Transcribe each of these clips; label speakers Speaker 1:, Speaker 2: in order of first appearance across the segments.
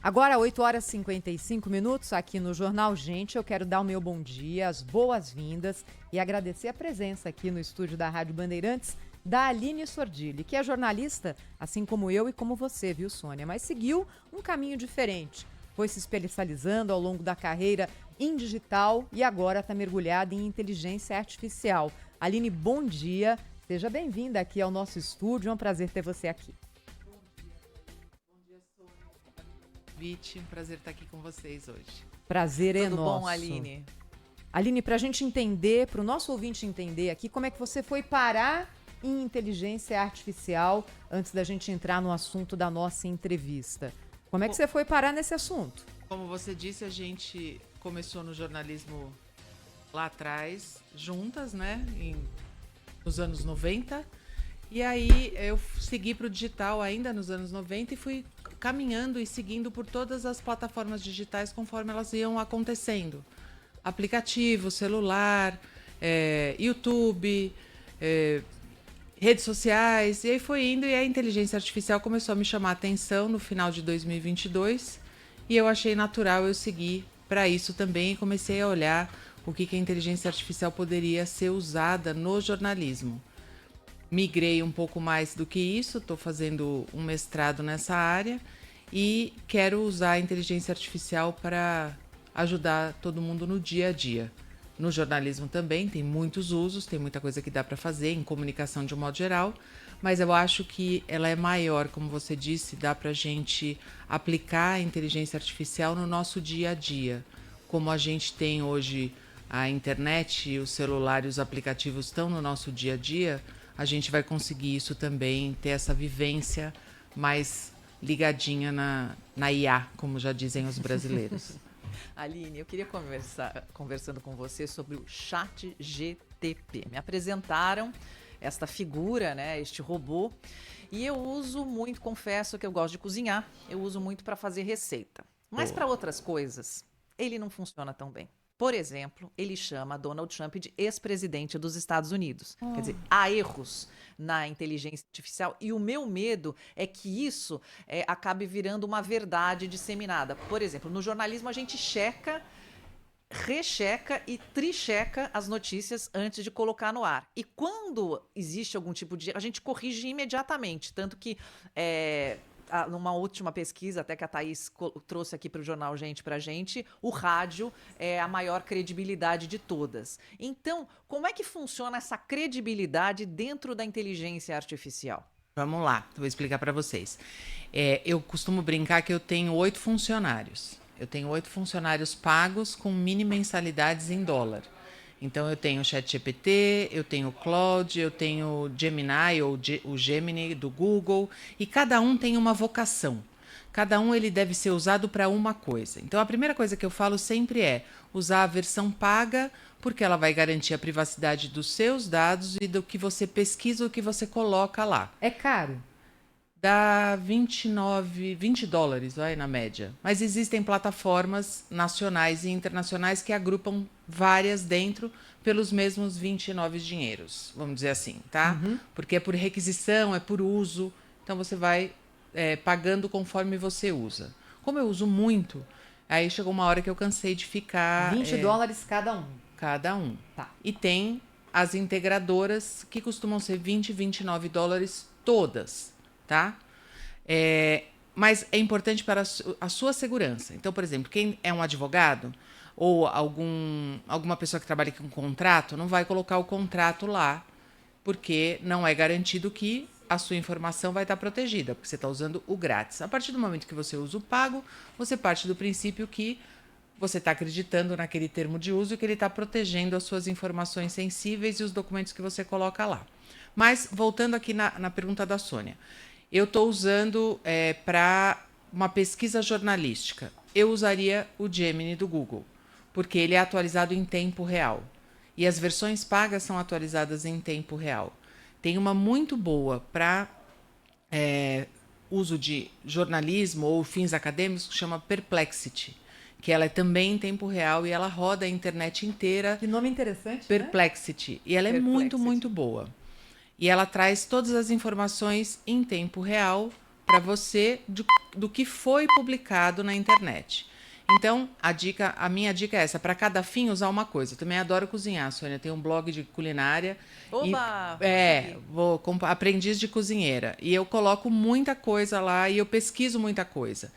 Speaker 1: Agora, 8 horas e 55 minutos, aqui no Jornal Gente, eu quero dar o meu bom dia, as boas-vindas e agradecer a presença aqui no estúdio da Rádio Bandeirantes da Aline Sordilli, que é jornalista, assim como eu e como você, viu, Sônia? Mas seguiu um caminho diferente. Foi se especializando ao longo da carreira em digital e agora está mergulhada em inteligência artificial. Aline, bom dia. Seja bem-vinda aqui ao nosso estúdio. É um prazer ter você aqui.
Speaker 2: Um prazer estar aqui com vocês hoje.
Speaker 1: Prazer é
Speaker 3: Tudo
Speaker 1: nosso.
Speaker 3: bom, Aline?
Speaker 1: Aline, para a gente entender, para o nosso ouvinte entender aqui, como é que você foi parar em inteligência artificial antes da gente entrar no assunto da nossa entrevista? Como é que você foi parar nesse assunto?
Speaker 2: Como você disse, a gente começou no jornalismo lá atrás, juntas, né? Nos anos 90. E aí eu segui para o digital ainda nos anos 90 e fui caminhando e seguindo por todas as plataformas digitais conforme elas iam acontecendo. Aplicativo, celular, YouTube, redes sociais, e aí foi indo e a inteligência artificial começou a me chamar a atenção no final de 2022 e eu achei natural eu seguir para isso também e comecei a olhar o que a inteligência artificial poderia ser usada no jornalismo. Migrei um pouco mais do que isso, estou fazendo um mestrado nessa área e quero usar a inteligência artificial para ajudar todo mundo no dia a dia. No jornalismo também tem muitos usos, tem muita coisa que dá para fazer, em comunicação de um modo geral, mas eu acho que ela é maior, como você disse, dá para a gente aplicar a inteligência artificial no nosso dia a dia. Como a gente tem hoje a internet, o celular e os aplicativos estão no nosso dia a dia, a gente vai conseguir isso também, ter essa vivência mais ligadinha na IA, como já dizem os brasileiros.
Speaker 3: Aline, eu queria conversando com você sobre o ChatGPT. Me apresentaram esta figura, né, este robô, e eu uso muito, confesso que eu gosto de cozinhar, eu uso muito para fazer receita. Mas para outras coisas, ele não funciona tão bem. Por exemplo, ele chama Donald Trump de ex-presidente dos Estados Unidos. Quer dizer, há erros na inteligência artificial e o meu medo é que isso acabe virando uma verdade disseminada. Por exemplo, no jornalismo a gente checa, recheca e tricheca as notícias antes de colocar no ar. E quando existe algum tipo de erro, a gente corrige imediatamente. Tanto que numa última pesquisa, até que a Thaís trouxe aqui para o Jornal Gente pra gente, o rádio é a maior credibilidade de todas. Então, como é que funciona essa credibilidade dentro da inteligência artificial?
Speaker 2: Vamos lá, vou explicar para vocês. Eu costumo brincar que eu tenho 8 funcionários. Eu tenho 8 funcionários pagos com mini mensalidades em dólar. Então, eu tenho o ChatGPT, eu tenho o Claude, eu tenho o Gemini ou o Gemini do Google, e cada um tem uma vocação. Cada um ele deve ser usado para uma coisa. Então, a primeira coisa que eu falo sempre é usar a versão paga, porque ela vai garantir a privacidade dos seus dados e do que você pesquisa, o que você coloca lá.
Speaker 1: É caro?
Speaker 2: Dá 20 dólares, vai, na média. Mas existem plataformas nacionais e internacionais que agrupam várias dentro pelos mesmos 29 dinheiros, vamos dizer assim, tá? Porque é por requisição, é por uso, então você vai pagando conforme você usa. Como eu uso muito, aí chegou uma hora que eu cansei de ficar...
Speaker 1: 20 dólares cada um.
Speaker 2: Cada um.
Speaker 1: Tá.
Speaker 2: E tem as integradoras que costumam ser 20, 29 dólares todas. Tá? Mas é importante para a sua segurança. Então, por exemplo, quem é um advogado ou alguma pessoa que trabalha com contrato não vai colocar o contrato lá, porque não é garantido que a sua informação vai estar protegida, porque você está usando o grátis. A partir do momento que você usa o pago, você parte do princípio que você está acreditando naquele termo de uso e que ele está protegendo as suas informações sensíveis e os documentos que você coloca lá. Mas, voltando aqui na pergunta da Sônia, eu estou usando para uma pesquisa jornalística. Eu usaria o Gemini do Google, porque ele é atualizado em tempo real. E as versões pagas são atualizadas em tempo real. Tem uma muito boa para uso de jornalismo ou fins acadêmicos que chama Perplexity, que ela é também em tempo real e ela roda a internet inteira.
Speaker 1: Que nome interessante,
Speaker 2: Perplexity. Né? E ela é muito, muito boa. E ela traz todas as informações em tempo real para você do que foi publicado na internet. Então, a minha dica é essa, para cada fim usar uma coisa. Eu também adoro cozinhar, Sônia, tem um blog de culinária.
Speaker 3: Oba!
Speaker 2: Aprendiz de cozinheira. E eu coloco muita coisa lá e eu pesquiso muita coisa.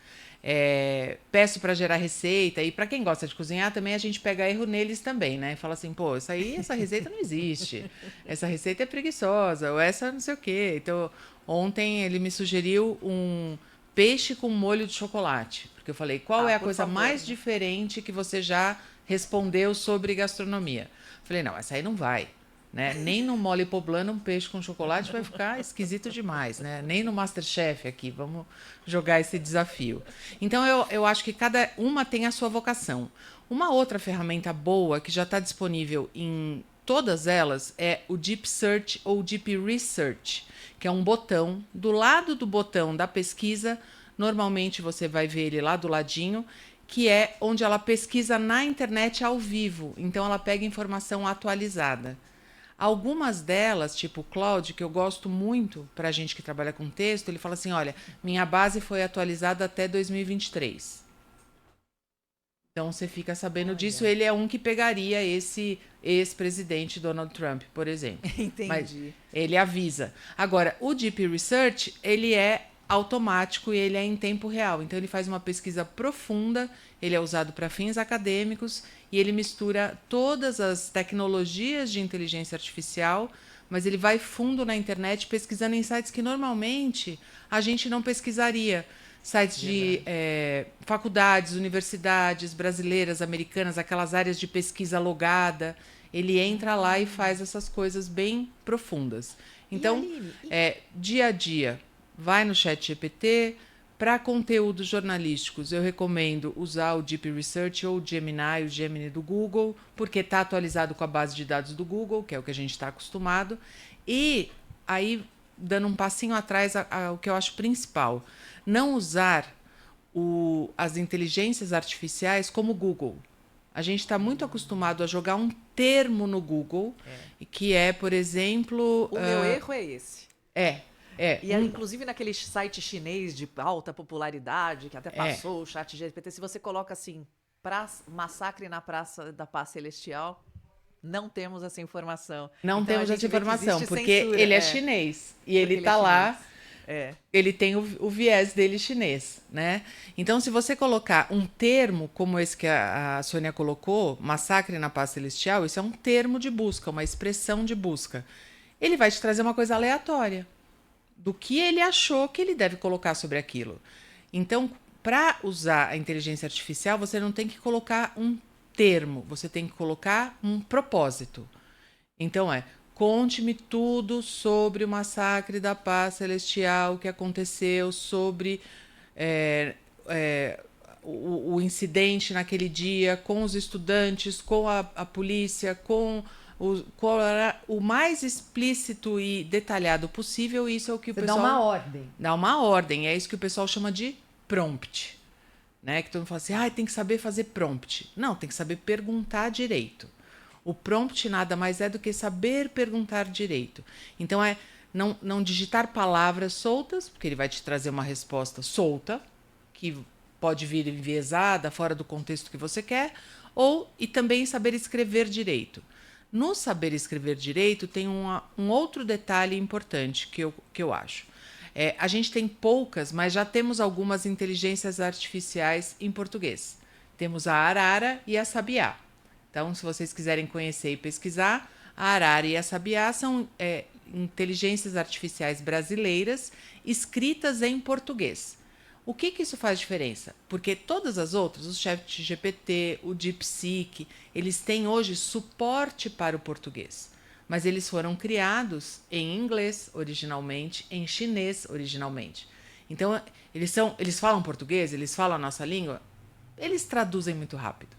Speaker 2: Peço para gerar receita, e para quem gosta de cozinhar também a gente pega erro neles também, né? E fala assim, pô, essa receita não existe, essa receita é preguiçosa, ou essa não sei o quê. Então, ontem ele me sugeriu um peixe com molho de chocolate, porque eu falei, qual é a coisa mais diferente que você já respondeu sobre gastronomia? Falei, não, essa aí não vai. Né? Nem no mole poblano um peixe com chocolate vai ficar esquisito demais, né? Nem no MasterChef aqui, vamos jogar esse desafio. Então eu acho que cada uma tem a sua vocação. Uma outra ferramenta boa que já está disponível em todas elas é o Deep Search ou Deep Research, que é um botão. Do lado do botão da pesquisa, normalmente você vai ver ele lá do ladinho, que é onde ela pesquisa na internet ao vivo. Então ela pega informação atualizada. Algumas delas, tipo o Claude, que eu gosto muito para gente que trabalha com texto, ele fala assim, olha, minha base foi atualizada até 2023. Então você fica sabendo disso, ele é um que pegaria esse ex-presidente Donald Trump, por exemplo.
Speaker 3: Entendi.
Speaker 2: Mas ele avisa. Agora, o Deep Research, ele é automático e ele é em tempo real. Então ele faz uma pesquisa profunda, ele é usado para fins acadêmicos e ele mistura todas as tecnologias de inteligência artificial, mas ele vai fundo na internet pesquisando em sites que normalmente a gente não pesquisaria. Sites de faculdades, universidades brasileiras, americanas, aquelas áreas de pesquisa logada. Ele entra lá e faz essas coisas bem profundas. Então, dia a dia, vai no ChatGPT. Para conteúdos jornalísticos, eu recomendo usar o Deep Research ou o Gemini do Google, porque está atualizado com a base de dados do Google, que é o que a gente está acostumado. E aí, dando um passinho atrás, o que eu acho principal, não usar as inteligências artificiais como o Google. A gente está muito acostumado a jogar um termo no Google, que é, por exemplo...
Speaker 3: O meu erro é esse.
Speaker 2: E
Speaker 3: inclusive naquele site chinês de alta popularidade, que até passou o ChatGPT, se você coloca assim, massacre na Praça da Paz Celestial, não temos essa informação.
Speaker 2: Não
Speaker 3: então,
Speaker 2: temos essa informação, porque
Speaker 3: censura,
Speaker 2: ele é chinês. E ele está lá, ele tem o viés dele chinês, né? Então, se você colocar um termo como esse que a Sônia colocou, massacre na Paz Celestial, isso é um termo de busca, uma expressão de busca. Ele vai te trazer uma coisa aleatória do que ele achou que ele deve colocar sobre aquilo. Então, para usar a inteligência artificial, você não tem que colocar um termo, você tem que colocar um propósito. Então, conte-me tudo sobre o massacre da Paz Celestial que aconteceu, sobre o incidente naquele dia, com os estudantes, com a polícia, qual era o mais explícito e detalhado possível. Isso é o que o pessoal...
Speaker 1: Dá uma ordem.
Speaker 2: Dá uma ordem. É isso que o pessoal chama de prompt. Né? Que todo mundo fala assim, tem que saber fazer prompt. Não, tem que saber perguntar direito. O prompt nada mais é do que saber perguntar direito. Então, não digitar palavras soltas, porque ele vai te trazer uma resposta solta, que pode vir enviesada, fora do contexto que você quer, e também saber escrever direito. No saber escrever direito, tem um outro detalhe importante que eu acho. A gente tem poucas, mas já temos algumas inteligências artificiais em português. Temos a Arara e a Sabiá. Então, se vocês quiserem conhecer e pesquisar, a Arara e a Sabiá são inteligências artificiais brasileiras escritas em português. O que isso faz diferença? Porque todas as outras, o ChatGPT, o DeepSeek, eles têm hoje suporte para o português. Mas eles foram criados em inglês originalmente, em chinês originalmente. Então, eles falam português, eles falam a nossa língua, eles traduzem muito rápido.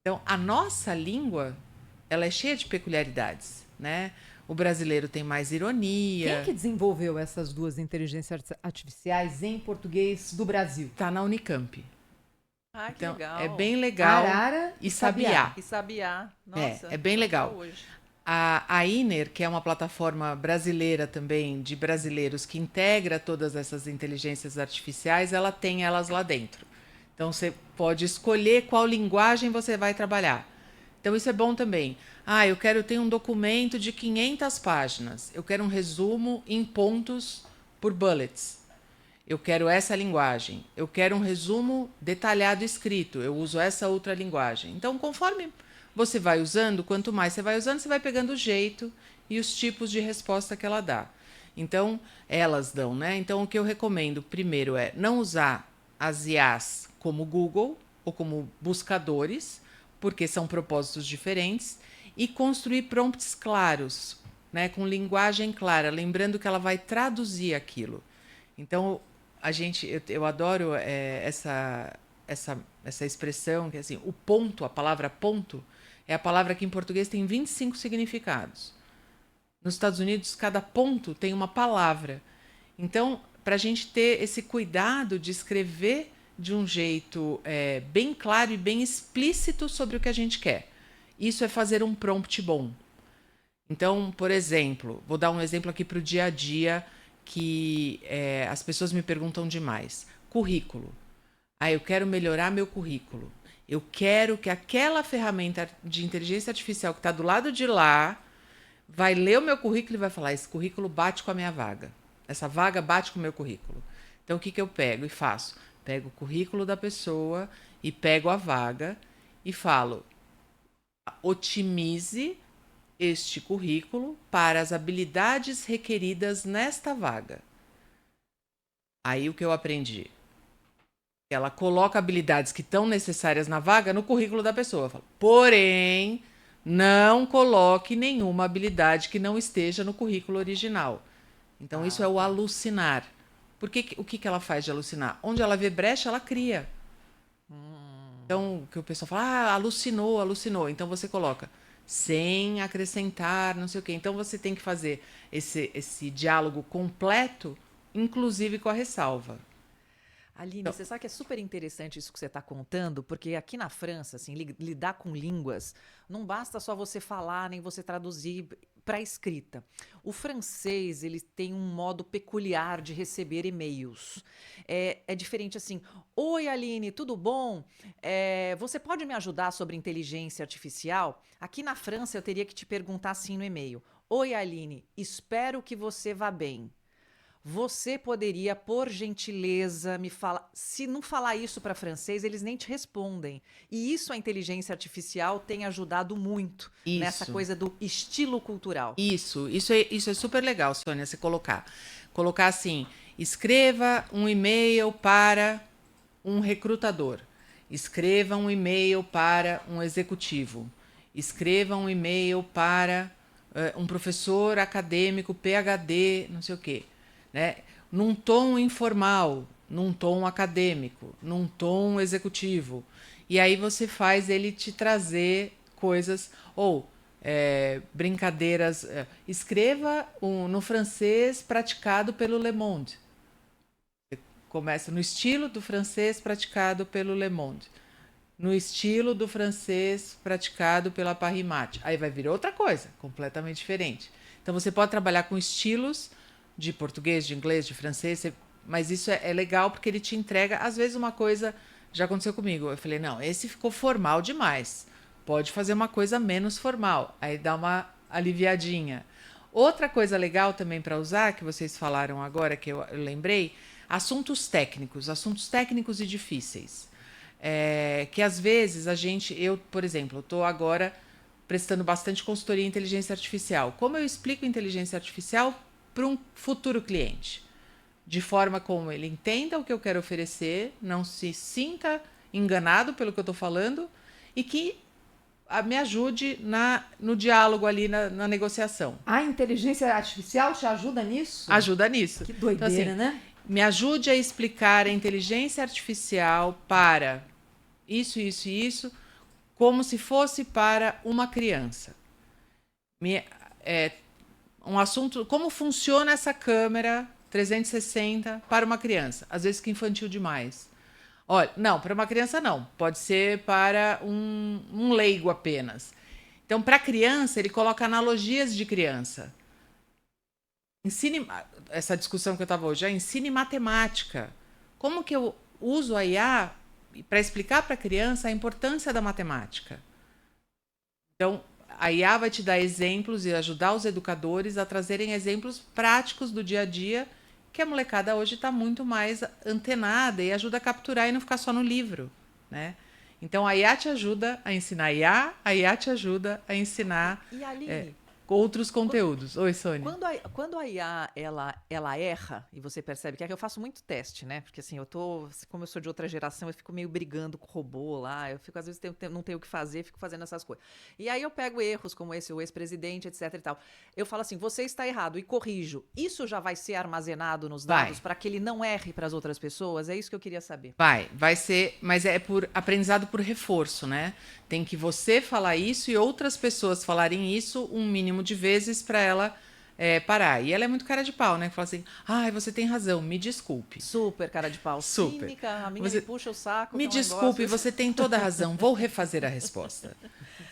Speaker 2: Então, a nossa língua, ela é cheia de peculiaridades, né? O brasileiro tem mais ironia.
Speaker 1: Quem que desenvolveu essas duas inteligências artificiais em português do Brasil?
Speaker 2: Está na Unicamp.
Speaker 3: Ah, que
Speaker 2: então,
Speaker 3: legal.
Speaker 2: é bem legal.
Speaker 1: Arara
Speaker 2: e Sabiá.
Speaker 3: E Sabiá. Nossa,
Speaker 2: é bem legal.
Speaker 3: hoje.
Speaker 2: A Iner, que é uma plataforma brasileira também, de brasileiros, que integra todas essas inteligências artificiais, ela tem elas lá dentro. Então, você pode escolher qual linguagem você vai trabalhar. Então, isso é bom também. Eu tenho um documento de 500 páginas. Eu quero um resumo em pontos por bullets. Eu quero essa linguagem. Eu quero um resumo detalhado escrito. Eu uso essa outra linguagem. Então, conforme você vai usando, quanto mais você vai usando, você vai pegando o jeito e os tipos de resposta que ela dá. Então, elas dão, né? Então, o que eu recomendo primeiro é não usar as IAs como Google ou como buscadores, porque são propósitos diferentes, e construir prompts claros, né? Com linguagem clara, lembrando que ela vai traduzir aquilo. Então, eu adoro essa expressão, que é assim, o ponto, a palavra ponto, é a palavra que em português tem 25 significados. Nos Estados Unidos, cada ponto tem uma palavra. Então, para a gente ter esse cuidado de escrever de um jeito bem claro e bem explícito sobre o que a gente quer. Isso é fazer um prompt bom. Então, por exemplo, vou dar um exemplo aqui para o dia a dia, que as pessoas me perguntam demais. Currículo. Eu quero melhorar meu currículo. Eu quero que aquela ferramenta de inteligência artificial que está do lado de lá vai ler o meu currículo e vai falar: esse currículo bate com a minha vaga. Essa vaga bate com o meu currículo. Então, o que eu pego e faço? Pego o currículo da pessoa e pego a vaga e falo: otimize este currículo para as habilidades requeridas nesta vaga. Aí o que eu aprendi? Ela coloca habilidades que estão necessárias na vaga no currículo da pessoa. Fala, porém, não coloque nenhuma habilidade que não esteja no currículo original. Então, isso é o alucinar. O que ela faz de alucinar? Onde ela vê brecha, ela cria. Então, o que o pessoal fala, alucinou. Então, você coloca sem acrescentar, não sei o quê. Então, você tem que fazer esse diálogo completo, inclusive com a ressalva.
Speaker 3: Aline, você sabe que é super interessante isso que você está contando, porque aqui na França, assim, lidar com línguas, não basta só você falar, nem você traduzir para escrita. O francês, ele tem um modo peculiar de receber e-mails. É diferente assim: oi, Aline, tudo bom? Você pode me ajudar sobre inteligência artificial? Aqui na França, eu teria que te perguntar assim no e-mail: oi, Aline, espero que você vá bem. Você poderia, por gentileza, me falar... Se não falar isso para francês, eles nem te respondem. E isso a inteligência artificial tem ajudado muito nessa coisa do estilo cultural.
Speaker 2: Isso é super legal, Sônia, você colocar. Colocar assim: escreva um e-mail para um recrutador. Escreva um e-mail para um executivo. Escreva um e-mail para um professor acadêmico, PhD, não sei o quê. Né? Num tom informal, num tom acadêmico, num tom executivo. E aí você faz ele te trazer coisas, ou brincadeiras. Escreva no francês praticado pelo Le Monde. Você começa no estilo do francês praticado pelo Le Monde. No estilo do francês praticado pela Paris Match. Aí vai vir outra coisa, completamente diferente. Então você pode trabalhar com estilos de português, de inglês, de francês, mas isso é legal porque ele te entrega, às vezes, uma coisa. Já aconteceu comigo. Eu falei: não, esse ficou formal demais. Pode fazer uma coisa menos formal. Aí dá uma aliviadinha. Outra coisa legal também para usar, que vocês falaram agora, que eu lembrei: assuntos técnicos e difíceis. Que às vezes eu, por exemplo, estou agora prestando bastante consultoria em inteligência artificial. Como eu explico inteligência artificial para um futuro cliente? De forma como ele entenda o que eu quero oferecer, não se sinta enganado pelo que eu estou falando e que me ajude no diálogo ali, na negociação.
Speaker 1: A inteligência artificial te ajuda nisso?
Speaker 2: Ajuda nisso.
Speaker 1: Que doideira,
Speaker 2: então, assim,
Speaker 1: né?
Speaker 2: Me ajude a explicar a inteligência artificial para isso, como se fosse para uma criança. Um assunto, como funciona essa câmera 360 para uma criança? Às vezes que infantil demais. Olha, não, para uma criança não. Pode ser para um leigo apenas. Então, para criança, ele coloca analogias de criança. Ensine, essa discussão que eu estava hoje, ensine matemática. Como que eu uso a IA para explicar para a criança a importância da matemática? Então, a IA vai te dar exemplos e ajudar os educadores a trazerem exemplos práticos do dia a dia, que a molecada hoje está muito mais antenada e ajuda a capturar e não ficar só no livro, né? Então, a IA te ajuda a ensinar IA, a IA te ajuda a ensinar
Speaker 3: E Aline,
Speaker 2: outros conteúdos. Oi, Sônia.
Speaker 3: quando a IA ela erra e você percebe que é que eu faço muito teste, né? Porque assim, como eu sou de outra geração, eu fico meio brigando com o robô lá, eu fico às vezes não tenho o que fazer, fico fazendo essas coisas. E aí eu pego erros como esse, o ex-presidente, etc e tal. Eu falo assim, você está errado e corrijo. Isso já vai ser armazenado nos dados para que ele não erre para as outras pessoas? É isso que eu queria saber.
Speaker 2: Vai ser, mas é por aprendizado por reforço, né? Tem que você falar isso e outras pessoas falarem isso um mínimo de vezes para ela parar. E ela é muito cara de pau, né? Fala assim, você tem razão, me desculpe.
Speaker 3: Super cara de pau.
Speaker 2: Super.
Speaker 3: Cínica, a minha me puxa o saco.
Speaker 2: Me desculpe, você tem toda a razão, vou refazer a resposta.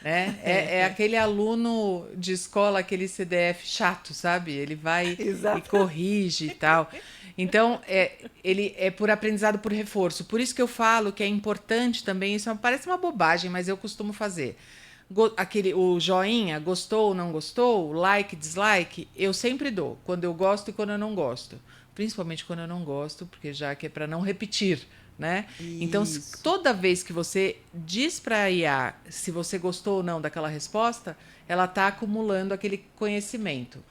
Speaker 2: Né? É aquele aluno de escola, aquele CDF chato, sabe? Ele vai e corrige e tal. Então, ele é por aprendizado por reforço. Por isso que eu falo que é importante também, isso parece uma bobagem, mas eu costumo fazer. O joinha, gostou ou não gostou, like, dislike, eu sempre dou, quando eu gosto e quando eu não gosto. Principalmente quando eu não gosto, porque já que é para não repetir, né? Então, toda vez que você diz para a IA se você gostou ou não daquela resposta, ela está acumulando aquele conhecimento.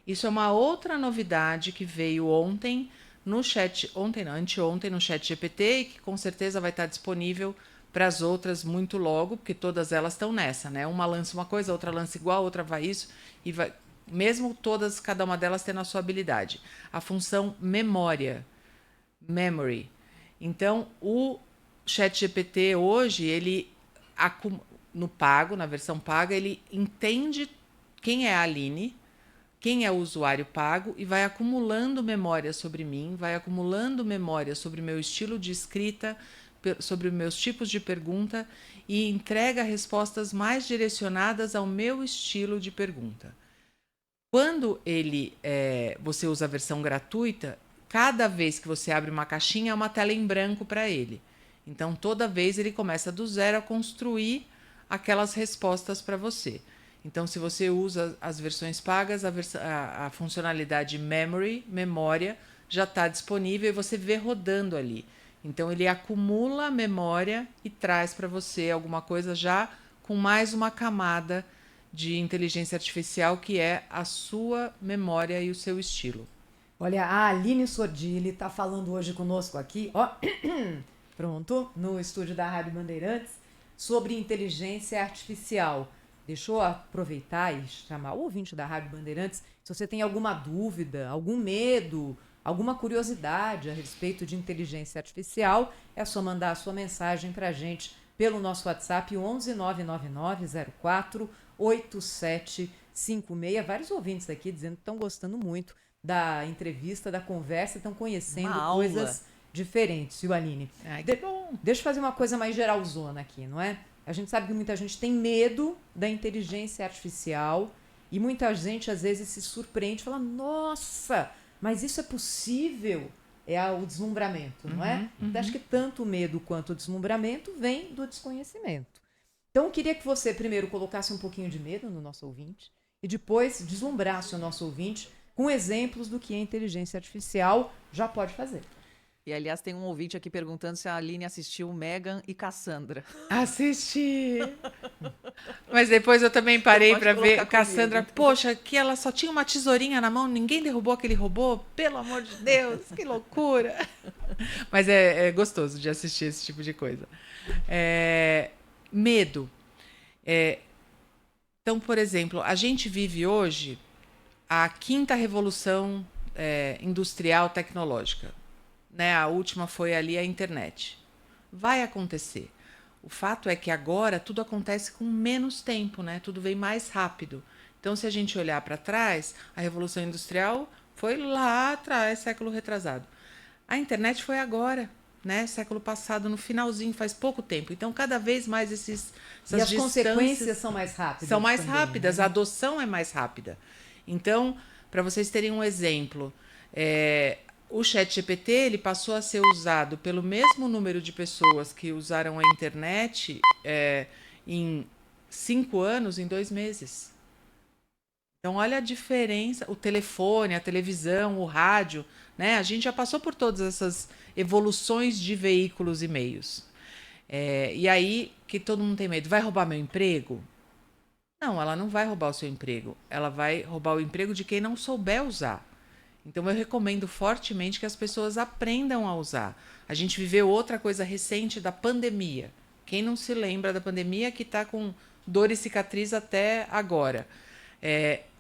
Speaker 2: Isso é uma outra novidade que veio ontem no chat, anteontem no chat GPT, e que com certeza vai estar disponível para as outras muito logo, porque todas elas estão nessa, né? Uma lança uma coisa, outra lança igual, outra vai isso, e vai, mesmo todas, cada uma delas tendo a sua habilidade. A função memória, memory. Então, o ChatGPT hoje, ele no pago, na versão paga, ele entende quem é a Aline, quem é o usuário pago e vai acumulando memória sobre mim, vai acumulando memória sobre o meu estilo de escrita, sobre os meus tipos de pergunta e entrega respostas mais direcionadas ao meu estilo de pergunta. Quando você usa a versão gratuita, cada vez que você abre uma caixinha é uma tela em branco para ele. Então, toda vez ele começa do zero a construir aquelas respostas para você. Então, se você usa as versões pagas, a funcionalidade memory, memória, já está disponível e você vê rodando ali. Então, ele acumula a memória e traz para você alguma coisa já com mais uma camada de inteligência artificial, que é a sua memória e o seu estilo.
Speaker 1: Olha, a Aline Sordilli está falando hoje conosco aqui, ó, pronto, no estúdio da Rádio Bandeirantes, sobre inteligência artificial. Deixa eu aproveitar e chamar o ouvinte da Rádio Bandeirantes, se você tem alguma dúvida, algum medo, alguma curiosidade a respeito de inteligência artificial, é só mandar a sua mensagem para a gente pelo nosso WhatsApp 11 999 04 8756. Vários ouvintes aqui dizendo que estão gostando muito da entrevista, da conversa, estão conhecendo coisas diferentes, viu, Aline?
Speaker 2: Que bom.
Speaker 1: Deixa eu fazer uma coisa mais geralzona aqui, não é? A gente sabe que muita gente tem medo da inteligência artificial e muita gente às vezes se surpreende e fala, nossa, mas isso é possível? É o deslumbramento, não é? Então, acho que tanto o medo quanto o deslumbramento vem do desconhecimento. Então, eu queria que você primeiro colocasse um pouquinho de medo no nosso ouvinte e depois deslumbrasse o nosso ouvinte com exemplos do que a inteligência artificial já pode fazer.
Speaker 3: E, aliás, tem um ouvinte aqui perguntando se a Aline assistiu Megan e Cassandra.
Speaker 2: Assisti. Mas depois eu também parei para ver Cassandra. Comigo. Poxa, que ela só tinha uma tesourinha na mão, ninguém derrubou aquele robô? Pelo amor de Deus, que loucura. Mas é gostoso de assistir esse tipo de coisa. Medo. Então, por exemplo, a gente vive hoje a 5ª revolução industrial tecnológica. Né? A última foi ali a internet. Vai acontecer. O fato é que agora tudo acontece com menos tempo, né? Tudo vem mais rápido. Então, se a gente olhar para trás, a Revolução Industrial foi lá atrás, século retrasado. A internet foi agora, né? Século passado, no finalzinho, faz pouco tempo. Então, cada vez mais essas
Speaker 1: E as
Speaker 2: distâncias
Speaker 1: consequências são mais rápidas.
Speaker 2: são mais
Speaker 1: também,
Speaker 2: rápidas,
Speaker 1: né?
Speaker 2: a adoção é mais rápida. Então, para vocês terem um exemplo, o ChatGPT ele passou a ser usado pelo mesmo número de pessoas que usaram a internet em 5 anos, em 2 meses. Então, olha a diferença, o telefone, a televisão, o rádio, né? A gente já passou por todas essas evoluções de veículos e meios. E aí, que todo mundo tem medo, vai roubar meu emprego? Não, ela não vai roubar o seu emprego. Ela vai roubar o emprego de quem não souber usar. Então, eu recomendo fortemente que as pessoas aprendam a usar. A gente viveu outra coisa recente da pandemia. Quem não se lembra da pandemia que está com dor e cicatriz até agora?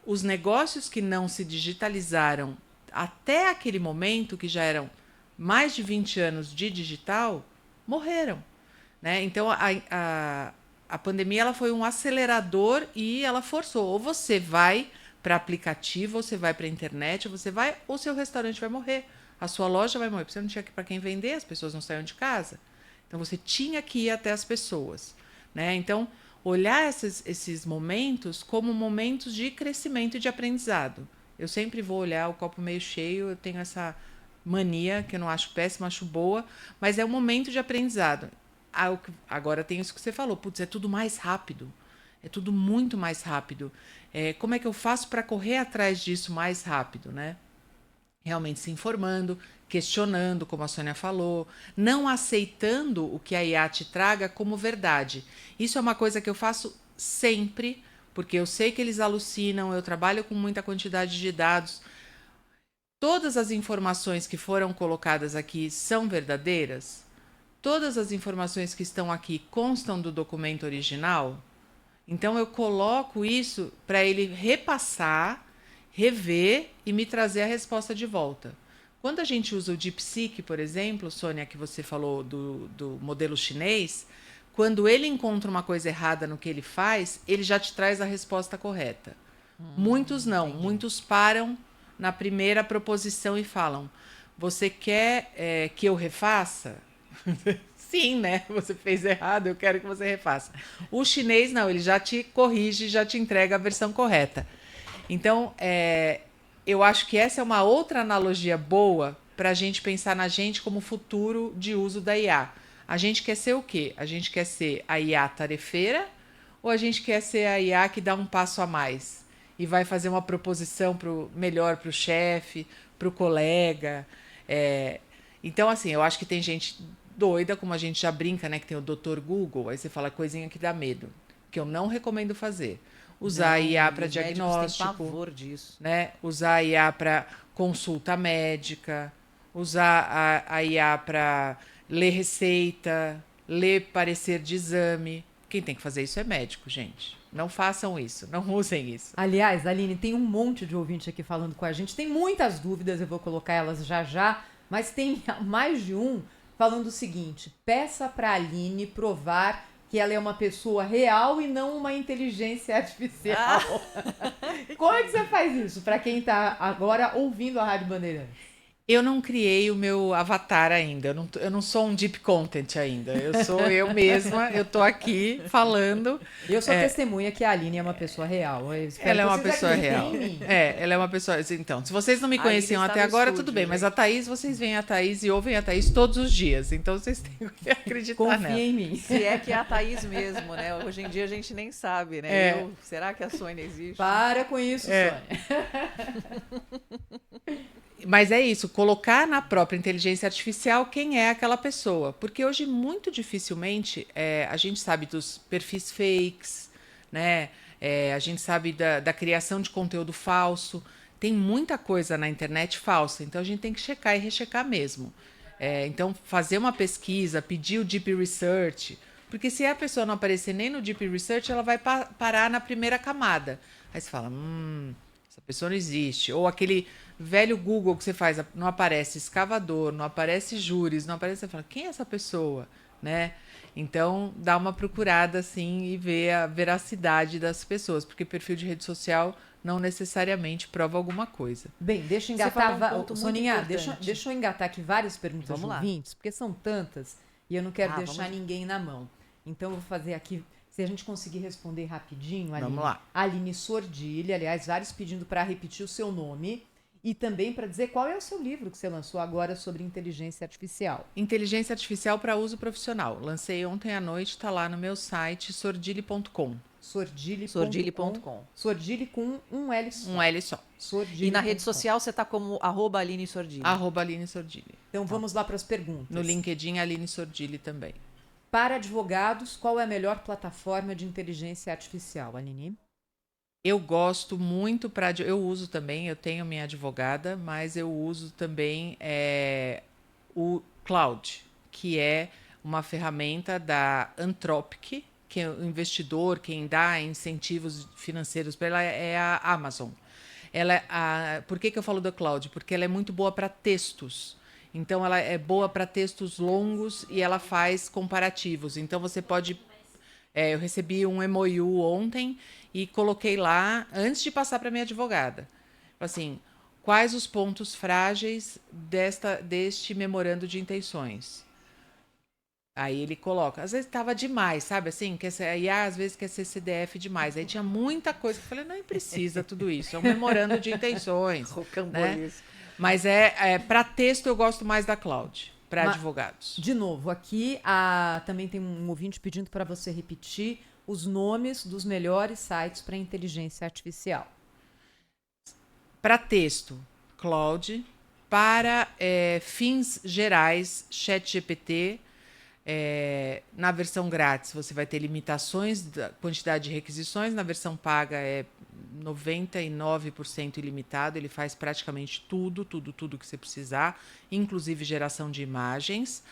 Speaker 2: Os negócios que não se digitalizaram até aquele momento, que já eram mais de 20 anos de digital, morreram, né? Então, a pandemia ela foi um acelerador e ela forçou. Ou você vai para aplicativo, ou você vai para a internet, ou seu restaurante vai morrer. A sua loja vai morrer, porque você não tinha para quem vender, as pessoas não saíam de casa. Então, você tinha que ir até as pessoas, né? Então, olhar esses momentos como momentos de crescimento e de aprendizado. Eu sempre vou olhar o copo meio cheio, eu tenho essa mania, que eu não acho péssima, acho boa, mas é um momento de aprendizado. Agora tem isso que você falou, putz, é tudo mais rápido, é tudo muito mais rápido. Como é que eu faço para correr atrás disso mais rápido, né? Realmente se informando, questionando, como a Sônia falou, não aceitando o que a IA te traga como verdade. Isso é uma coisa que eu faço sempre, porque eu sei que eles alucinam, eu trabalho com muita quantidade de dados. Todas as informações que foram colocadas aqui são verdadeiras? Todas as informações que estão aqui constam do documento original? Então eu coloco isso para ele repassar, rever e me trazer a resposta de volta. Quando a gente usa o DeepSeek, por exemplo, Sônia, que você falou do modelo chinês, quando ele encontra uma coisa errada no que ele faz, ele já te traz a resposta correta. Muitos não,
Speaker 3: entendi.
Speaker 2: muitos param na primeira proposição e falam: você quer que eu refaça? Sim, né? Você fez errado, eu quero que você refaça. O chinês não, ele já te corrige, já te entrega a versão correta. Então, eu acho que essa é uma outra analogia boa para a gente pensar na gente como futuro de uso da IA. A gente quer ser o quê? A gente quer ser a IA tarefeira ou a gente quer ser a IA que dá um passo a mais e vai fazer uma proposição melhor para o chefe, para o colega? Então, assim, eu acho que tem gente doida, como a gente já brinca, né? Que tem o Dr. Google, aí você fala coisinha que dá medo, que eu não recomendo fazer. Usar a IA para diagnóstico,
Speaker 3: Têm pavor disso.
Speaker 2: né? Usar a IA para consulta médica, usar a IA para ler receita, ler parecer de exame. Quem tem que fazer isso é médico, gente. Não façam isso, não usem isso.
Speaker 1: Aliás, Aline, tem um monte de ouvinte aqui falando com a gente. Tem muitas dúvidas, eu vou colocar elas já já, mas tem mais de um falando o seguinte: peça para a Aline provar que ela é uma pessoa real e não uma inteligência artificial. Como é que você faz isso para quem está agora ouvindo a Rádio Bandeirantes?
Speaker 2: Eu não criei o meu avatar ainda, eu não sou um deep content ainda, eu sou eu mesma, eu tô aqui falando.
Speaker 1: Eu sou testemunha que a Aline é uma pessoa real. Eu espero
Speaker 2: Ela é
Speaker 1: que
Speaker 2: uma
Speaker 1: vocês
Speaker 2: pessoa
Speaker 1: acreditem
Speaker 2: real.
Speaker 1: em mim.
Speaker 2: Ela é uma pessoa. Então, se vocês não me
Speaker 3: A
Speaker 2: conheciam
Speaker 3: Aline está
Speaker 2: até
Speaker 3: no
Speaker 2: agora,
Speaker 3: estúdio,
Speaker 2: tudo bem, mas
Speaker 3: gente.
Speaker 2: a Thaís, vocês veem a Thaís e ouvem a Thaís todos os dias, então vocês têm que acreditar
Speaker 1: Confia
Speaker 2: nela.
Speaker 1: em mim.
Speaker 3: Se é que é a Thaís mesmo, né? Hoje em dia a gente nem sabe, né? Será que a Sônia existe?
Speaker 1: Para com isso, Sônia.
Speaker 2: Mas é isso, colocar na própria inteligência artificial quem é aquela pessoa. Porque hoje, muito dificilmente, a gente sabe dos perfis fakes, né? A gente sabe da criação de conteúdo falso. Tem muita coisa na internet falsa, então a gente tem que checar e rechecar mesmo. Então, fazer uma pesquisa, pedir o Deep Research, porque se a pessoa não aparecer nem no Deep Research, ela vai parar na primeira camada. Aí você fala, essa pessoa não existe. Ou aquele velho Google que você faz, não aparece escavador, não aparece júris, não aparece... Você fala, quem é essa pessoa? Né? Então, dá uma procurada assim e ver a veracidade das pessoas, porque perfil de rede social não necessariamente prova alguma coisa.
Speaker 1: Bem, deixa eu
Speaker 3: Você falou
Speaker 1: engatar.
Speaker 3: um ponto muito
Speaker 1: Soninha,
Speaker 3: importante.
Speaker 1: deixa eu engatar aqui várias perguntas
Speaker 3: Vamos
Speaker 1: de
Speaker 3: lá.
Speaker 1: ouvintes, porque são tantas e eu não quero
Speaker 3: Vamos
Speaker 1: deixar
Speaker 3: lá.
Speaker 1: ninguém na mão. Então, eu vou fazer aqui, se a gente conseguir responder rapidinho, Aline.
Speaker 2: Vamos lá.
Speaker 1: Aline Sordilli, aliás, vários pedindo para repetir o seu nome e também para dizer qual é o seu livro que você lançou agora sobre inteligência artificial.
Speaker 2: Inteligência artificial para uso profissional. Lancei ontem à noite, está lá no meu site, sordilli.com.
Speaker 1: Sordilli.com. Sordilli com um L só.
Speaker 2: Um L só.
Speaker 1: Sordilli
Speaker 3: E na rede
Speaker 1: ponto com.
Speaker 3: social você tá como @Aline Sordilli.
Speaker 2: @Aline Sordilli.
Speaker 1: Então vamos lá para as perguntas.
Speaker 2: No LinkedIn, Aline Sordilli também.
Speaker 1: Para advogados, qual é a melhor plataforma de inteligência artificial, Aline?
Speaker 2: Eu gosto muito eu uso também, eu tenho minha advogada, mas eu uso também o Cloud, que é uma ferramenta da Anthropic, que é o investidor, quem dá incentivos financeiros para ela é a Amazon. Por que eu falo da Cloud? Porque ela é muito boa para textos. Então, ela é boa para textos longos e ela faz comparativos. Então, você pode... eu recebi um MOU ontem e coloquei lá, antes de passar para minha advogada. Assim, quais os pontos frágeis deste memorando de intenções? Aí ele coloca, às vezes estava demais, sabe assim? Às vezes quer ser CDF demais. Aí tinha muita coisa que eu falei, não precisa tudo isso, é um memorando de intenções. Né? Mas para texto eu gosto mais da Cloud, para advogados.
Speaker 1: De novo, aqui também tem um ouvinte pedindo para você repetir os nomes dos melhores sites para inteligência artificial.
Speaker 2: Para texto, Cloud. Para fins gerais, ChatGPT. Na versão grátis você vai ter limitações da quantidade de requisições, na versão paga é 99% ilimitado, ele faz praticamente tudo que você precisar, inclusive geração de imagens.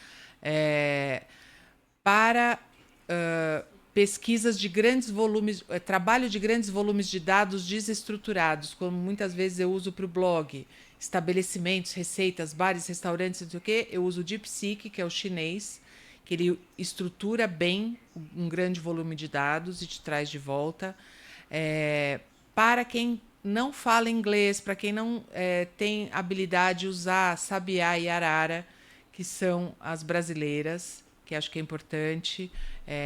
Speaker 2: Para pesquisas de grandes volumes, trabalho de grandes volumes de dados desestruturados, como muitas vezes eu uso para o blog, estabelecimentos, receitas, bares, restaurantes, não sei o quê, eu uso o DeepSeek, que é o chinês, que ele estrutura bem um grande volume de dados e te traz de volta. Para quem não fala inglês, para quem não tem habilidade de usar Sabiá e Arara, que são as brasileiras, que acho que é importante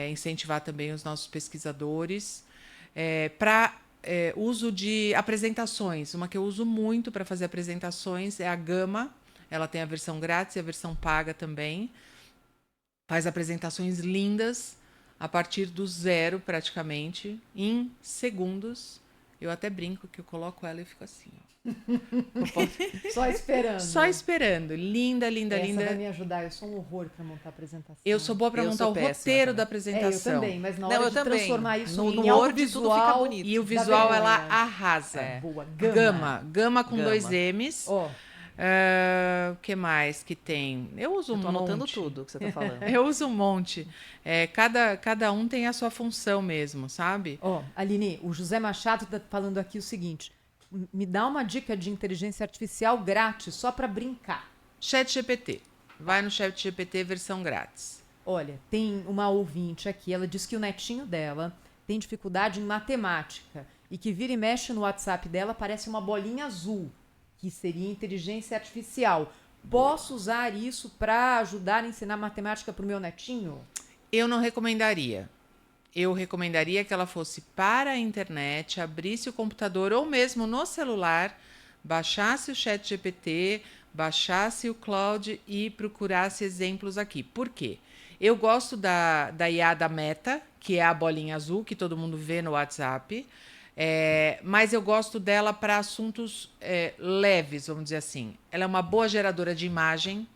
Speaker 2: incentivar também os nossos pesquisadores. Para uso de apresentações, uma que eu uso muito para fazer apresentações é a Gama, ela tem a versão grátis e a versão paga também. Faz apresentações lindas a partir do zero, praticamente, em segundos. Eu até brinco que eu coloco ela e fico assim, ó.
Speaker 1: Só esperando.
Speaker 2: Só esperando. Linda, linda,
Speaker 1: Essa
Speaker 2: linda.
Speaker 1: vai me ajudar. Eu sou um horror para montar apresentação.
Speaker 2: Eu sou boa para
Speaker 3: Eu
Speaker 2: montar
Speaker 3: sou
Speaker 2: o
Speaker 3: péssima
Speaker 2: roteiro
Speaker 3: também.
Speaker 2: da apresentação.
Speaker 1: Eu também, mas na
Speaker 3: Não,
Speaker 1: hora
Speaker 3: eu
Speaker 1: de
Speaker 3: também.
Speaker 1: transformar isso
Speaker 3: No
Speaker 1: em
Speaker 3: Word
Speaker 1: audiovisual,
Speaker 3: tudo fica bonito.
Speaker 2: E o
Speaker 1: dá
Speaker 2: visual,
Speaker 1: vergonha.
Speaker 2: ela arrasa.
Speaker 1: Boa.
Speaker 2: Gama com
Speaker 3: Gama.
Speaker 2: 2 M's.
Speaker 1: Ó,
Speaker 2: O que mais que tem? Eu uso
Speaker 3: Eu tô
Speaker 2: um monte.
Speaker 3: anotando tudo que você tá falando.
Speaker 2: Eu uso um monte. Cada um tem a sua função mesmo, sabe?
Speaker 1: ó, Aline, o José Machado tá falando aqui o seguinte: me dá uma dica de inteligência artificial grátis, só para brincar.
Speaker 2: ChatGPT. Vai no ChatGPT versão grátis.
Speaker 1: Olha, tem uma ouvinte aqui, ela diz que o netinho dela tem dificuldade em matemática e que vira e mexe no WhatsApp dela parece uma bolinha azul, que seria inteligência artificial. Posso usar isso para ajudar a ensinar matemática para o meu netinho?
Speaker 2: Eu não recomendaria. Eu recomendaria que ela fosse para a internet, abrisse o computador ou mesmo no celular, baixasse o ChatGPT, baixasse o Cloud e procurasse exemplos aqui. Por quê? Eu gosto da IA da Meta, que é a bolinha azul que todo mundo vê no WhatsApp, mas eu gosto dela para assuntos leves, vamos dizer assim. Ela é uma boa geradora de imagem,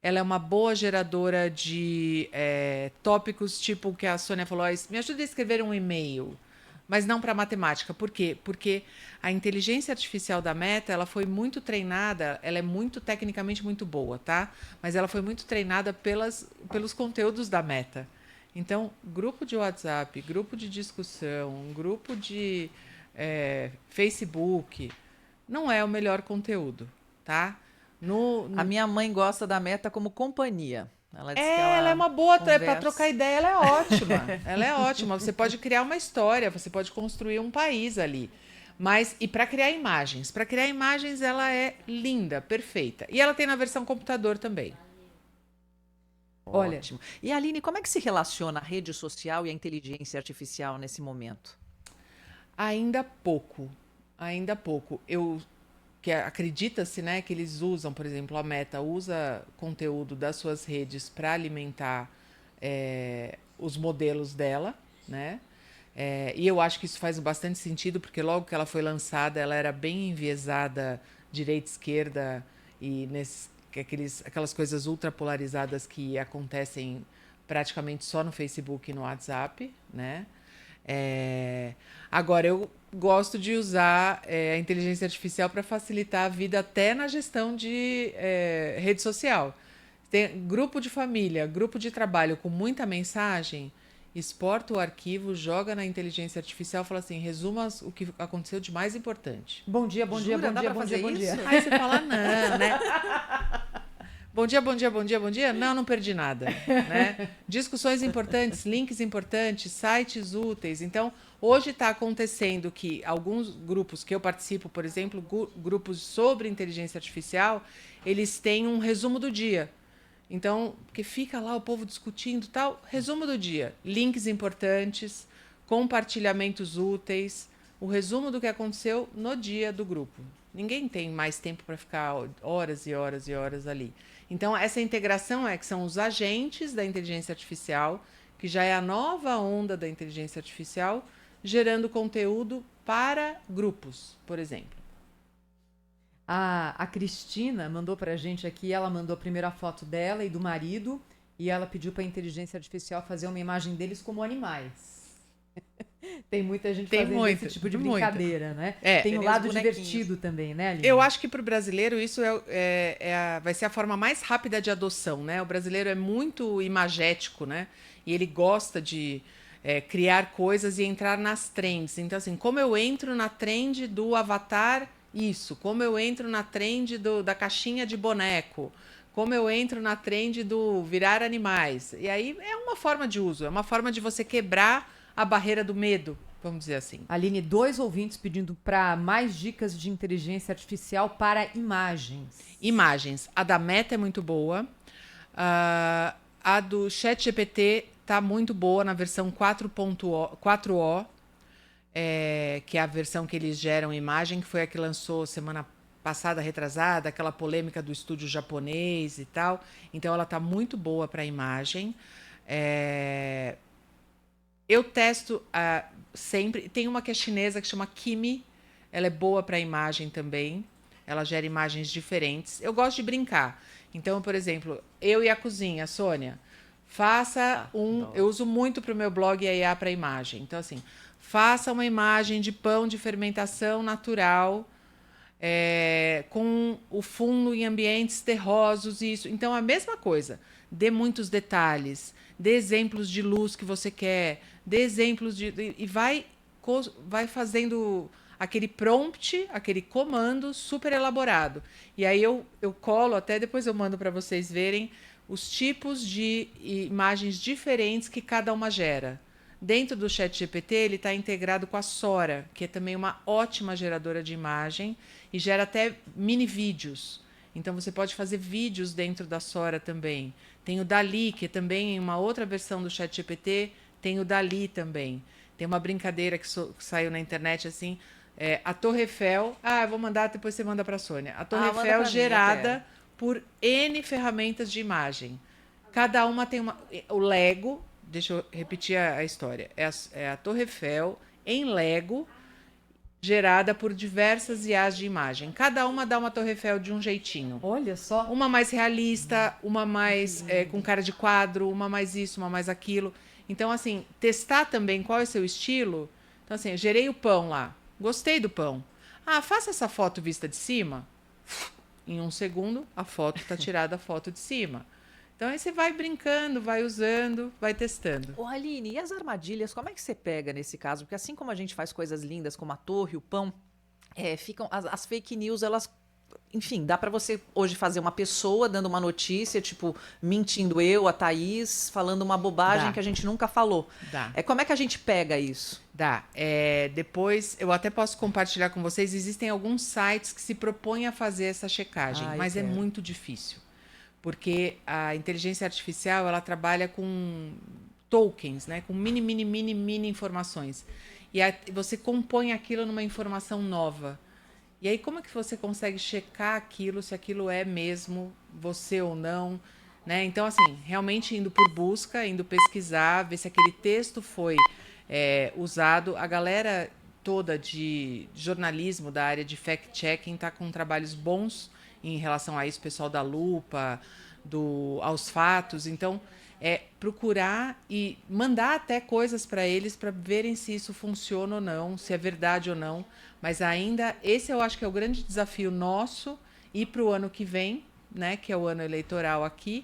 Speaker 2: ela é uma boa geradora de tópicos, tipo o que a Sônia falou, me ajuda a escrever um e-mail, mas não para matemática. Por quê? Porque a inteligência artificial da Meta, ela foi muito treinada, ela é tecnicamente muito boa, tá? Mas ela foi muito treinada pelos conteúdos da Meta. Então, grupo de WhatsApp, grupo de discussão, grupo de Facebook, não é o melhor conteúdo, tá?
Speaker 3: A minha mãe gosta da Meta como companhia. Ela diz que
Speaker 2: ela é uma boa, para
Speaker 3: conversa.
Speaker 2: trocar ideia, ela é ótima. Ela é ótima. Você pode criar uma história, você pode construir um país ali. Mas, e para criar imagens? Para criar imagens, ela é linda, perfeita. E ela tem na versão computador também.
Speaker 1: Olha,
Speaker 3: Ótimo. E Aline, como é que se relaciona a rede social e a inteligência artificial nesse momento?
Speaker 2: Ainda pouco, ainda pouco. Que acredita-se, né, que eles usam, por exemplo, a Meta usa conteúdo das suas redes para alimentar os modelos dela, né? E eu acho que isso faz bastante sentido, porque logo que ela foi lançada, ela era bem enviesada direita-esquerda e aquelas coisas ultrapolarizadas que acontecem praticamente só no Facebook e no WhatsApp, né? Agora, eu gosto de usar a inteligência artificial para facilitar a vida até na gestão de rede social. Tem grupo de família, grupo de trabalho com muita mensagem, exporta o arquivo, joga na inteligência artificial e fala assim, resuma o que aconteceu de mais importante.
Speaker 1: bom dia, bom dia,
Speaker 3: Jura?
Speaker 1: bom
Speaker 3: Dá
Speaker 1: dia,
Speaker 3: pra
Speaker 1: bom dia,
Speaker 3: fazer
Speaker 1: bom dia.
Speaker 3: isso?
Speaker 2: Aí você fala, não, né? Bom dia, bom dia, bom dia, bom dia. Não, não perdi nada, né? Discussões importantes, links importantes, sites úteis. Então, hoje está acontecendo que alguns grupos que eu participo, por exemplo, grupos sobre inteligência artificial, eles têm um resumo do dia. Então, porque fica lá o povo discutindo tal, resumo do dia, links importantes, compartilhamentos úteis, o resumo do que aconteceu no dia do grupo. Ninguém tem mais tempo para ficar horas e horas e horas ali. Então, essa integração que são os agentes da inteligência artificial, que já é a nova onda da inteligência artificial, gerando conteúdo para grupos, por exemplo.
Speaker 1: A Cristina mandou pra gente aqui, ela mandou primeiro a foto dela e do marido, e ela pediu pra inteligência artificial fazer uma imagem deles como animais. Tem muita gente fazendo esse tipo de brincadeira, né? Tem o lado divertido também, né, Aline?
Speaker 2: Eu acho que para o brasileiro isso vai ser a forma mais rápida de adoção, né? O brasileiro é muito imagético, né? E ele gosta de criar coisas e entrar nas trends. Então, assim, como eu entro na trend do avatar, isso. Como eu entro na trend da caixinha de boneco. Como eu entro na trend do virar animais. E aí é uma forma de uso, é uma forma de você quebrar a barreira do medo, vamos dizer assim.
Speaker 1: Aline, 2 ouvintes pedindo para mais dicas de inteligência artificial para imagens.
Speaker 2: Imagens. A da Meta é muito boa. A do ChatGPT tá muito boa na versão 4.0, que é a versão que eles geram imagem, que foi a que lançou semana passada, retrasada, aquela polêmica do estúdio japonês e tal. Então, ela tá muito boa para imagem. Eu testo sempre. Tem uma que é chinesa que chama Kimi. Ela é boa para imagem também. Ela gera imagens diferentes. Eu gosto de brincar. Então, por exemplo, eu e a cozinha, Sônia, eu uso muito para o meu blog IA para imagem. Então, assim, faça uma imagem de pão de fermentação natural, com o fundo em ambientes terrosos. Isso. Então, a mesma coisa. Dê muitos detalhes. Dê exemplos de luz que você quer. Dê exemplos e vai fazendo aquele prompt, aquele comando super elaborado. E aí eu colo, até depois eu mando para vocês verem os tipos de imagens diferentes que cada uma gera. Dentro do ChatGPT, ele está integrado com a Sora, que é também uma ótima geradora de imagem e gera até mini vídeos. Então, você pode fazer vídeos dentro da Sora também. Tem o Dali, que é também uma outra versão do ChatGPT, tem o Dali também. Tem uma brincadeira que saiu na internet, assim, a Torre Eiffel... eu vou mandar, depois você manda para a Sônia. A Torre Eiffel gerada por N ferramentas de imagem. Cada uma tem uma... O Lego, deixa eu repetir a história, é a Torre Eiffel em Lego, gerada por diversas IAs de imagem. Cada uma dá uma Torre Eiffel de um jeitinho.
Speaker 1: Olha só.
Speaker 2: Uma mais realista, uma mais com cara de quadro, uma mais isso, uma mais aquilo. Então, assim, testar também qual é o seu estilo. Então, assim, eu gerei o pão lá. Gostei do pão. Faça essa foto vista de cima. Em 1 segundo, a foto está tirada a foto de cima. Então, aí você vai brincando, vai usando, vai testando.
Speaker 3: Ô, Aline, e as armadilhas, como é que você pega nesse caso? Porque assim como a gente faz coisas lindas como a torre, o pão, ficam as fake news, elas enfim, dá para você hoje fazer uma pessoa dando uma notícia, tipo, mentindo eu, a Thaís, falando uma bobagem
Speaker 2: Dá.
Speaker 3: que a gente nunca falou.
Speaker 2: Dá.
Speaker 3: Como é que a gente pega isso?
Speaker 2: Dá. Depois, eu até posso compartilhar com vocês, existem alguns sites que se propõem a fazer essa checagem,
Speaker 3: Ah, eu
Speaker 2: mas é
Speaker 3: quero.
Speaker 2: muito difícil. Porque a inteligência artificial, ela trabalha com tokens, né? Com mini informações. E você compõe aquilo numa informação nova. E aí, como é que você consegue checar aquilo, se aquilo é mesmo você ou não, né? Então, assim, realmente indo por busca, indo pesquisar, ver se aquele texto foi usado. A galera toda de jornalismo da área de fact-checking está com trabalhos bons em relação a isso, o pessoal da Lupa, aos fatos. Então, procurar e mandar até coisas para eles para verem se isso funciona ou não, se é verdade ou não. Mas ainda, esse eu acho que é o grande desafio nosso e para o ano que vem, né, que é o ano eleitoral aqui,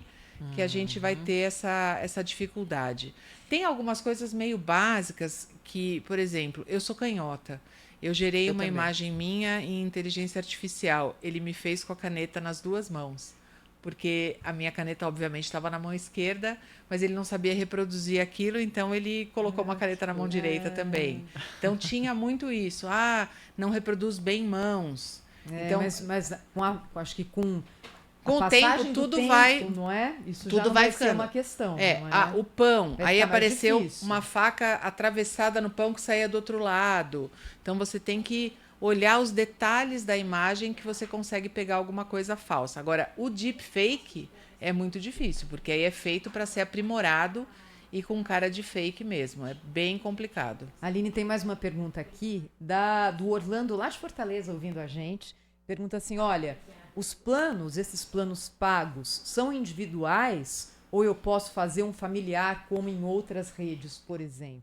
Speaker 2: que a gente vai ter essa dificuldade. Tem algumas coisas meio básicas que, por exemplo, eu sou canhota. Eu gerei uma
Speaker 3: também.
Speaker 2: imagem minha em inteligência artificial. Ele me fez com a caneta nas duas mãos. Porque a minha caneta, obviamente, estava na mão esquerda, mas ele não sabia reproduzir aquilo, então ele colocou uma caneta na mão direita também. Então tinha muito isso. Não reproduz bem mãos. Então,
Speaker 1: mas acho que com
Speaker 2: com
Speaker 1: a
Speaker 2: o tempo,
Speaker 1: passagem do
Speaker 2: tudo
Speaker 1: tempo,
Speaker 2: vai.
Speaker 1: não é? Isso
Speaker 2: Tudo
Speaker 1: já não
Speaker 2: vai
Speaker 1: vai ser
Speaker 2: ficando.
Speaker 1: uma questão. Não é?
Speaker 2: O pão.
Speaker 1: Vai
Speaker 2: Aí
Speaker 1: ficar mais
Speaker 2: apareceu
Speaker 1: difícil.
Speaker 2: uma faca atravessada no pão que saía do outro lado. Então você tem que olhar os detalhes da imagem que você consegue pegar alguma coisa falsa. Agora, o deepfake é muito difícil, porque aí é feito para ser aprimorado e com cara de fake mesmo. É bem complicado.
Speaker 1: Aline, tem mais uma pergunta aqui do Orlando, lá de Fortaleza, ouvindo a gente. Pergunta assim, olha, esses planos pagos, são individuais ou eu posso fazer um familiar como em outras redes, por exemplo?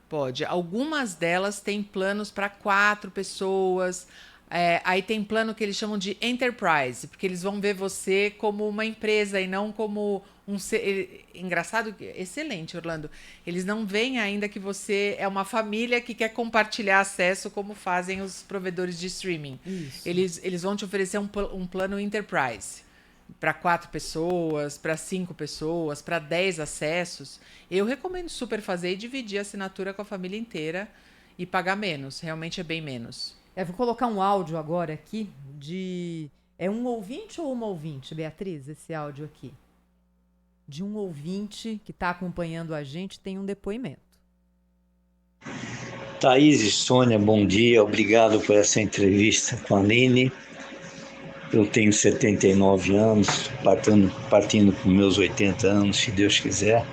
Speaker 2: Pode. Algumas delas têm planos para 4 pessoas. Aí tem plano que eles chamam de enterprise, porque eles vão ver você como uma empresa e não como um ser. Engraçado, excelente, Orlando. Eles não veem ainda que você é uma família que quer compartilhar acesso como fazem os provedores de streaming.
Speaker 1: Isso.
Speaker 2: Eles vão te oferecer um plano enterprise para 4 pessoas, para 5 pessoas, para 10 acessos. Eu recomendo super fazer e dividir a assinatura com a família inteira e pagar menos. Realmente é bem menos.
Speaker 1: Vou colocar um áudio agora aqui de... É um ouvinte ou uma ouvinte, Beatriz, esse áudio aqui? De um ouvinte que está acompanhando a gente, tem um depoimento.
Speaker 4: Thaís e Sônia, bom dia. Obrigado por essa entrevista com a Aline. Eu tenho 79 anos, partindo para meus 80 anos, se Deus quiser.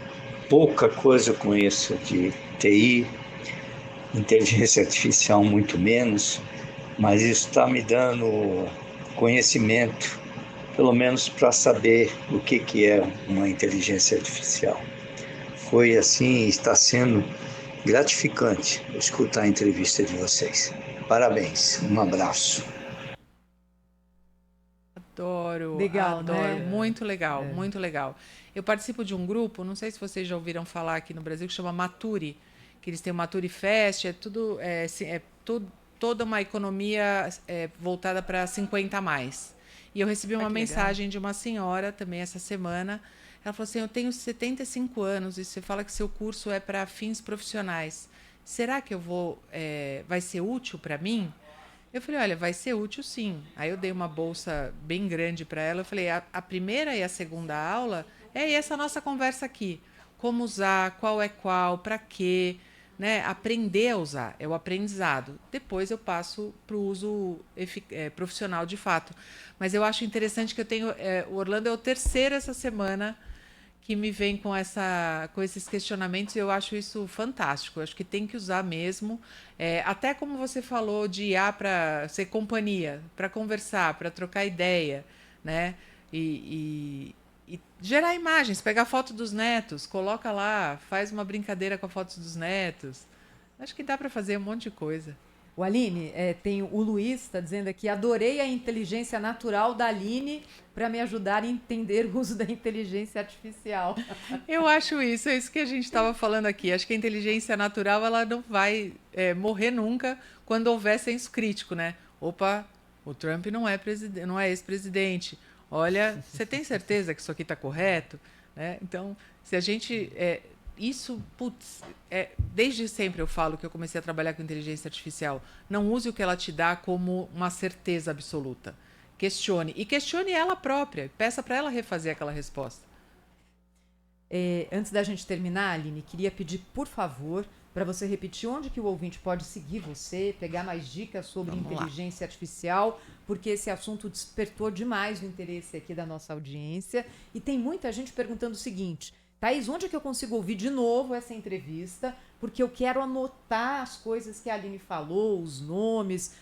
Speaker 4: Pouca coisa conheço de TI, inteligência artificial muito menos, mas isso está me dando conhecimento, pelo menos para saber o que é uma inteligência artificial. Foi assim, está sendo gratificante escutar a entrevista de vocês. Parabéns, um abraço.
Speaker 2: Adoro,
Speaker 1: Legal,
Speaker 2: adoro.
Speaker 1: né?
Speaker 2: Muito legal, muito legal. Eu participo de um grupo, não sei se vocês já ouviram falar aqui no Brasil, que chama Maturi, que eles têm o Maturi Fest, toda uma economia voltada para 50 a mais. E eu recebi uma mensagem de uma senhora também essa semana. Ela falou assim, eu tenho 75 anos e você fala que seu curso é para fins profissionais. Será que vai ser útil para mim? Eu falei, olha, vai ser útil sim. Aí eu dei uma bolsa bem grande para ela. Eu falei, a primeira e a segunda aula é essa nossa conversa aqui. Como usar, qual é qual, para quê, né? Aprender a usar, é o aprendizado. Depois eu passo para o uso profissional de fato. Mas eu acho interessante que eu tenho... o Orlando é o terceiro essa semana que me vem com esses questionamentos, e eu acho isso fantástico. Eu acho que tem que usar mesmo. Até como você falou, de IA para ser companhia, para conversar, para trocar ideia, né? E gerar imagens, pegar foto dos netos, coloca lá, faz uma brincadeira com a foto dos netos. Acho que dá para fazer um monte de coisa.
Speaker 1: O Aline, tem o Luiz, está dizendo aqui, adorei a inteligência natural da Aline para me ajudar a entender o uso da inteligência artificial.
Speaker 2: Eu acho isso, é isso que a gente estava falando aqui. Acho que a inteligência natural ela não vai morrer nunca quando houver senso crítico, né? Opa, O Trump não é ex-presidente. Olha, você tem certeza que isso aqui está correto? Né? Então, se a gente... desde sempre eu falo que eu comecei a trabalhar com inteligência artificial. Não use o que ela te dá como uma certeza absoluta. Questione. E questione ela própria. Peça para ela refazer aquela resposta.
Speaker 1: Antes da gente terminar, Aline, queria pedir, por favor, para você repetir onde que o ouvinte pode seguir você, pegar mais dicas sobre inteligência artificial, porque esse assunto despertou demais o interesse aqui da nossa audiência. E tem muita gente perguntando o seguinte: Thaís, onde é que eu consigo ouvir de novo essa entrevista? Porque eu quero anotar as coisas que a Aline falou, os nomes,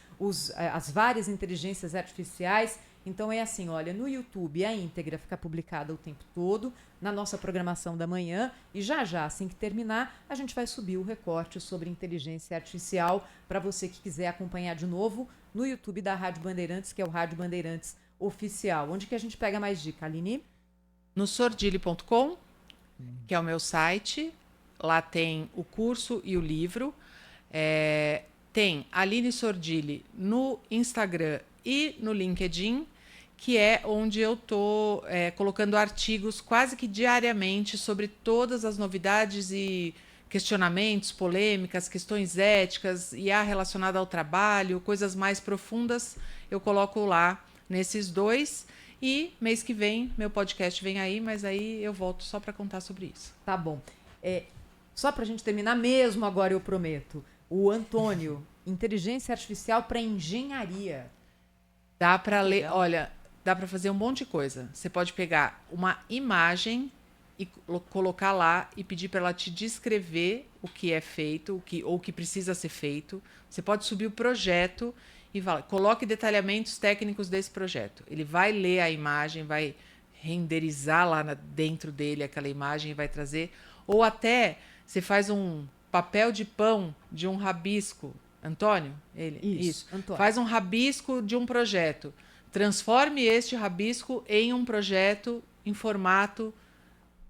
Speaker 1: as várias inteligências artificiais. Então é assim, olha, no YouTube a íntegra fica publicada o tempo todo, na nossa programação da manhã, e já, assim que terminar, a gente vai subir o recorte sobre inteligência artificial para você que quiser acompanhar de novo no YouTube da Rádio Bandeirantes, que é o Rádio Bandeirantes Oficial. Onde que a gente pega mais dica, Aline?
Speaker 2: No sordilli.com, que é o meu site. Lá tem o curso e o livro. Tem Aline Sordilli no Instagram e no LinkedIn, que é onde eu estou colocando artigos quase que diariamente sobre todas as novidades e questionamentos, polêmicas, questões éticas, IA relacionada ao trabalho, coisas mais profundas, eu coloco lá nesses dois. E mês que vem, meu podcast vem aí, mas aí eu volto só para contar sobre isso.
Speaker 1: Tá bom. Só para a gente terminar mesmo agora, eu prometo. O Antônio, inteligência artificial para engenharia.
Speaker 2: Dá para ler, olha, dá para fazer um monte de coisa. Você pode pegar uma imagem e colocar lá e pedir para ela te descrever o que é feito, ou o que precisa ser feito. Você pode subir o projeto e coloque detalhamentos técnicos desse projeto. Ele vai ler a imagem, vai renderizar lá dentro dele aquela imagem e vai trazer. Ou até você faz um papel de pão de um rabisco. Antônio? Isso. Antônio. Faz um rabisco de um projeto. Transforme este rabisco em um projeto em formato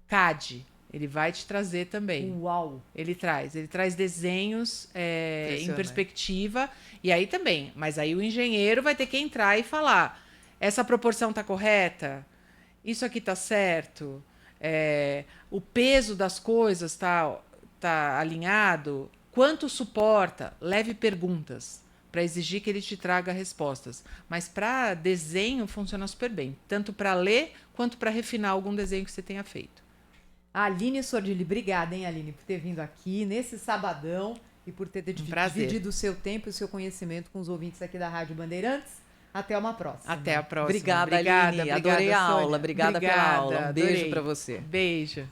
Speaker 2: CAD. Ele vai te trazer também.
Speaker 1: Uau!
Speaker 2: Ele traz desenhos em perspectiva. E aí também, mas aí o engenheiro vai ter que entrar e falar: essa proporção está correta? Isso aqui está certo? O peso das coisas tá alinhado? Quanto suporta? Leve perguntas para exigir que ele te traga respostas. Mas para desenho funciona super bem, tanto para ler quanto para refinar algum desenho que você tenha feito.
Speaker 1: Aline Sordilli, obrigada, hein, Aline, por ter vindo aqui nesse sabadão e por ter dividido o seu tempo e o seu conhecimento com os ouvintes aqui da Rádio Bandeirantes. Até uma próxima.
Speaker 2: Até a próxima.
Speaker 3: Obrigada, Aline. Adorei a aula. Obrigada pela aula. Um beijo para você.
Speaker 2: Beijo.